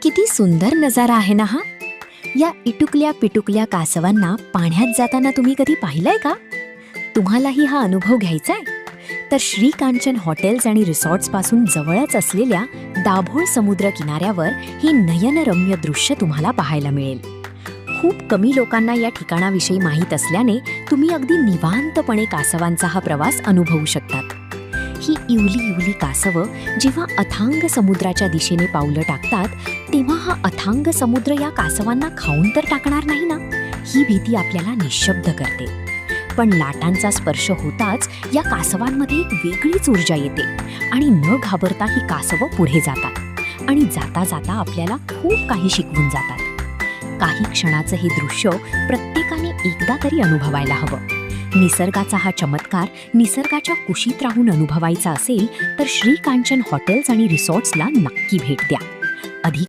किती सुंदर नजारा आहे ना हा. या इटुकल्या पिटुकल्या कासवांना पाण्यात जाताना तुम्ही कधी पाहिलंय का? तुम्हालाही हा अनुभव घ्यायचाय तर श्री कांचन हॉटेल्स आणि रिसॉर्ट्स पासून जवळच असलेल्या दाभोळ समुद्र किनाऱ्यावर ही नयनरम्य दृश्य तुम्हाला पाहायला मिळेल. खूप कमी लोकांना या ठिकाणाविषयी माहीत असल्याने तुम्ही अगदी निवांतपणे कासवांचा हा प्रवास अनुभवू शकतात. ही इवली कासवं जेव्हा अथांग समुद्राच्या दिशेने पावलं टाकतात तेव्हा हा अथांग समुद्र या कासवांना खाऊन तर टाकणार नाही ना, ही भीती आपल्याला निशब्द करते. पण लाटांचा स्पर्श होताच या कासवांमध्ये एक वेगळीच ऊर्जा येते आणि न घाबरता ही कासवं पुढे जातात आणि जाता जाता आपल्याला खूप काही शिकवून जातात. काही क्षणाचं हे दृश्य प्रत्येकाने एकदा तरी अनुभवायला हवं. निसर्गाचा हा चमत्कार निसर्गाच्या कुशीत राहून अनुभवायचा असेल तर श्री कांचन हॉटेल्स आणि रिसॉर्ट्सला नक्की भेट द्या. अधिक